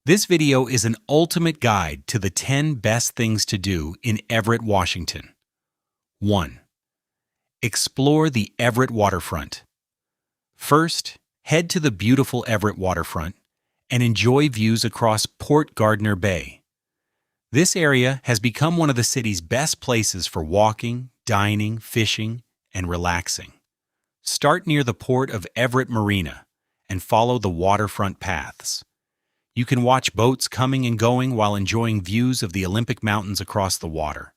This video is an ultimate guide to the 10 best things to do in Everett, Washington. 1. Explore the Everett Waterfront. First, head to the beautiful Everett Waterfront and enjoy views across Port Gardner Bay. This area has become one of the city's best places for walking, dining, fishing, and relaxing. Start near the port of Everett Marina and follow the waterfront paths. You can watch boats coming and going while enjoying views of the Olympic Mountains across the water.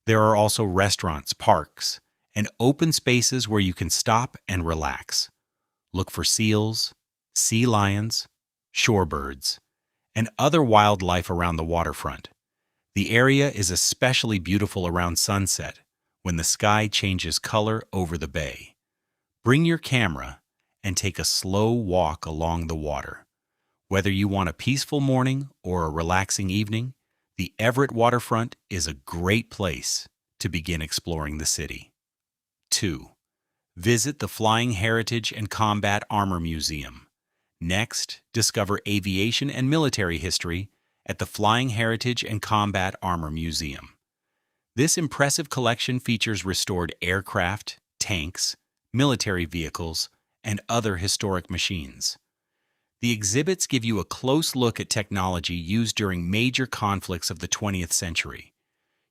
There are also restaurants, parks, and open spaces where you can stop and relax. Look for seals, sea lions, shorebirds, and other wildlife around the waterfront. The area is especially beautiful around sunset when the sky changes color over the bay. Bring your camera and take a slow walk along the water. Whether you want a peaceful morning or a relaxing evening, the Everett Waterfront is a great place to begin exploring the city. 2. Visit the Flying Heritage and Combat Armor Museum. Next, discover aviation and military history at the Flying Heritage and Combat Armor Museum. This impressive collection features restored aircraft, tanks, military vehicles, and other historic machines. The exhibits give you a close look at technology used during major conflicts of the 20th century.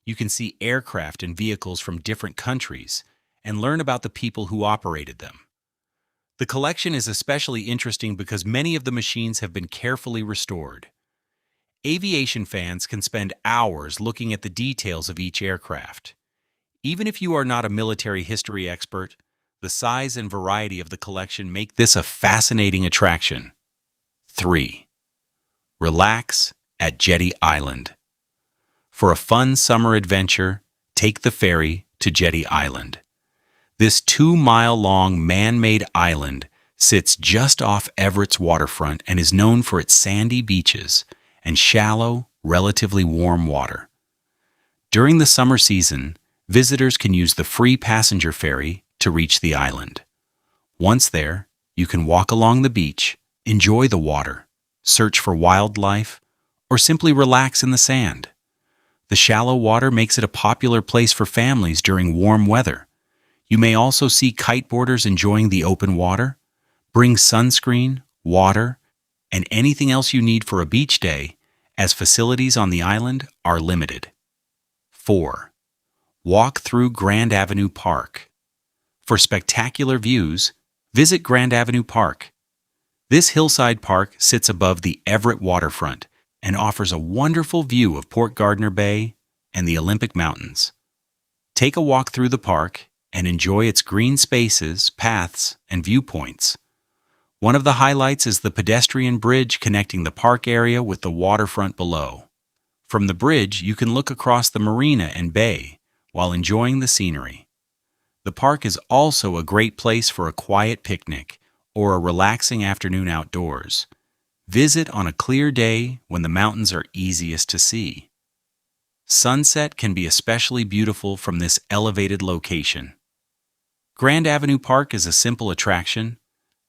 You can see aircraft and vehicles from different countries and learn about the people who operated them. The collection is especially interesting because many of the machines have been carefully restored. Aviation fans can spend hours looking at the details of each aircraft. Even if you are not a military history expert, the size and variety of the collection make this a fascinating attraction. 3. Relax at Jetty Island. For a fun summer adventure, take the ferry to Jetty Island. This 2-mile-long man-made island sits just off Everett's waterfront and is known for its sandy beaches and shallow, relatively warm water. During the summer season, visitors can use the free passenger ferry to reach the island. Once there, you can walk along the beach, enjoy the water, search for wildlife, or simply relax in the sand. The shallow water makes it a popular place for families during warm weather. You may also see kiteboarders enjoying the open water. Bring sunscreen, water, and anything else you need for a beach day, as facilities on the island are limited. 4. Walk through Grand Avenue Park. For spectacular views, visit Grand Avenue Park. This hillside park sits above the Everett waterfront and offers a wonderful view of Port Gardner Bay and the Olympic Mountains. Take a walk through the park and enjoy its green spaces, paths, and viewpoints. One of the highlights is the pedestrian bridge connecting the park area with the waterfront below. From the bridge, you can look across the marina and bay while enjoying the scenery. The park is also a great place for a quiet picnic or a relaxing afternoon outdoors. Visit on a clear day when the mountains are easiest to see. Sunset can be especially beautiful from this elevated location. Grand Avenue Park is a simple attraction,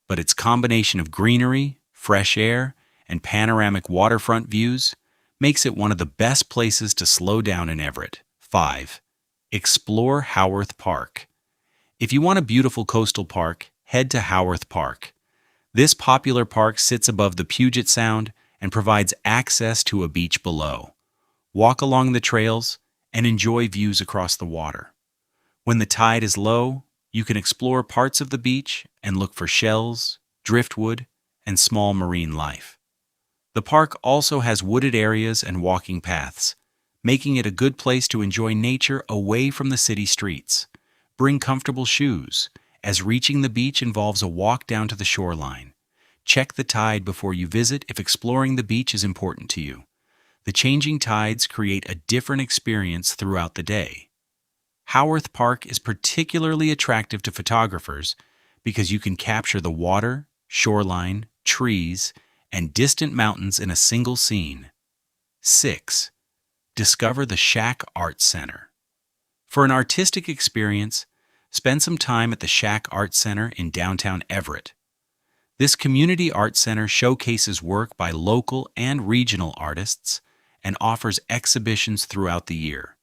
but its combination of greenery, fresh air, and panoramic waterfront views makes it one of the best places to slow down in Everett. 5. Explore Howarth Park. If you want a beautiful coastal park, head to Howarth Park. This popular park sits above the Puget Sound and provides access to a beach below. Walk along the trails and enjoy views across the water. When the tide is low, you can explore parts of the beach and look for shells, driftwood, and small marine life. The park also has wooded areas and walking paths, making it a good place to enjoy nature away from the city streets. Bring comfortable shoes, as reaching the beach involves a walk down to the shoreline. Check the tide before you visit if exploring the beach is important to you. The changing tides create a different experience throughout the day. Howarth Park is particularly attractive to photographers because you can capture the water, shoreline, trees, and distant mountains in a single scene. 6. Discover the Schack Art Center. For an artistic experience, spend some time at the Schack Art Center in downtown Everett. This community art center showcases work by local and regional artists and offers exhibitions throughout the year.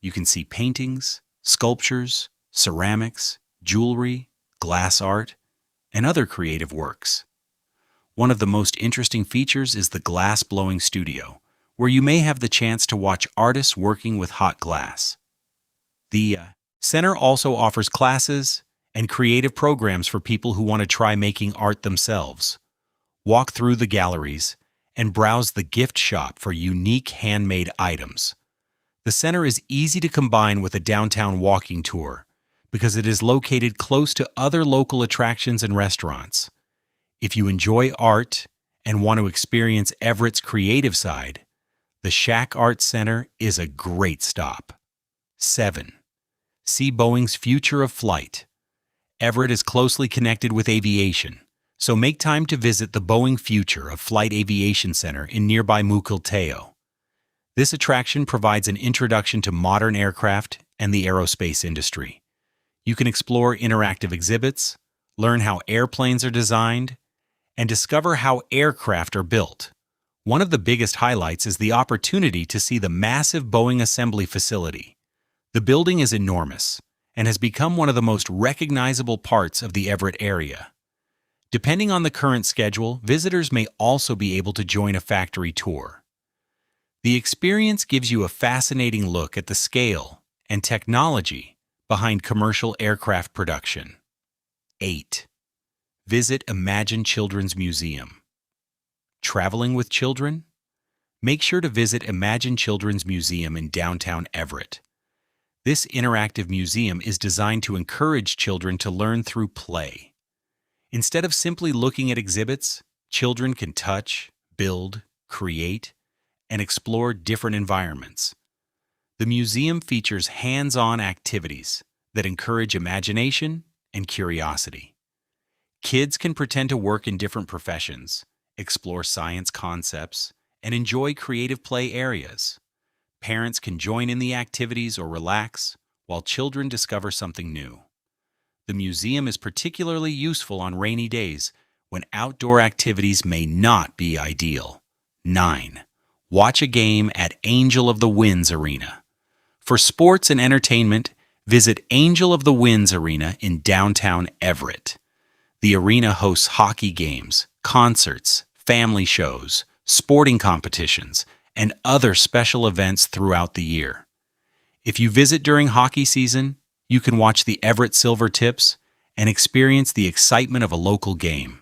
You can see paintings, sculptures, ceramics, jewelry, glass art, and other creative works. One of the most interesting features is the glass blowing studio, where you may have the chance to watch artists working with hot glass. The center also offers classes and creative programs for people who want to try making art themselves. Walk through the galleries and browse the gift shop for unique handmade items. The center is easy to combine with a downtown walking tour because it is located close to other local attractions and restaurants. If you enjoy art and want to experience Everett's creative side, the Schack Art Center is a great stop. 7. See Boeing's future of flight. Everett is closely connected with aviation, so make time to visit the Boeing Future of Flight Aviation Center in nearby Mukilteo. This attraction provides an introduction to modern aircraft and the aerospace industry. You can explore interactive exhibits, learn how airplanes are designed, and discover how aircraft are built. One of the biggest highlights is the opportunity to see the massive Boeing assembly facility. The building is enormous and has become one of the most recognizable parts of the Everett area. Depending on the current schedule, visitors may also be able to join a factory tour. The experience gives you a fascinating look at the scale and technology behind commercial aircraft production. 8. Visit Imagine Children's Museum. Traveling with children? Make sure to visit Imagine Children's Museum in downtown Everett. This interactive museum is designed to encourage children to learn through play. Instead of simply looking at exhibits, children can touch, build, create, and explore different environments. The museum features hands-on activities that encourage imagination and curiosity. Kids can pretend to work in different professions, explore science concepts, and enjoy creative play areas. Parents can join in the activities or relax, while children discover something new. The museum is particularly useful on rainy days when outdoor activities may not be ideal. 9. Watch a game at Angel of the Winds Arena. For sports and entertainment, visit Angel of the Winds Arena in downtown Everett. The arena hosts hockey games, concerts, family shows, sporting competitions, and other special events throughout the year. If you visit during hockey season, you can watch the Everett Silver Tips and experience the excitement of a local game.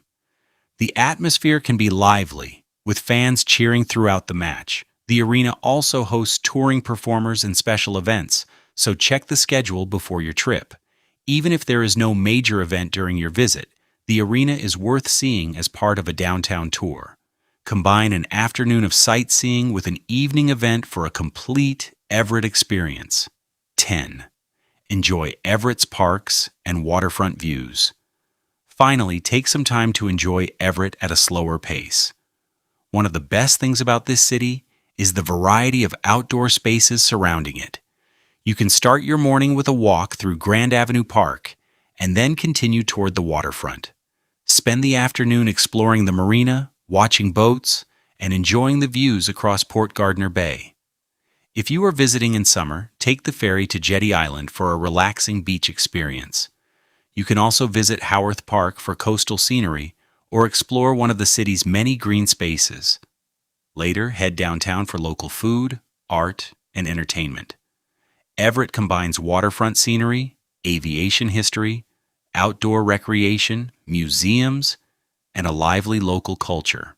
The atmosphere can be lively, with fans cheering throughout the match. The arena also hosts touring performers and special events, so check the schedule before your trip. Even if there is no major event during your visit, the arena is worth seeing as part of a downtown tour. Combine an afternoon of sightseeing with an evening event for a complete Everett experience. 10. Enjoy Everett's parks and waterfront views. Finally, take some time to enjoy Everett at a slower pace. One of the best things about this city is the variety of outdoor spaces surrounding it. You can start your morning with a walk through Grand Avenue Park and then continue toward the waterfront. Spend the afternoon exploring the marina, watching boats, and enjoying the views across Port Gardner Bay. If you are visiting in summer, take the ferry to Jetty Island for a relaxing beach experience. You can also visit Howarth Park for coastal scenery or explore one of the city's many green spaces. Later, head downtown for local food, art, and entertainment. Everett combines waterfront scenery, aviation history, outdoor recreation, museums, and a lively local culture.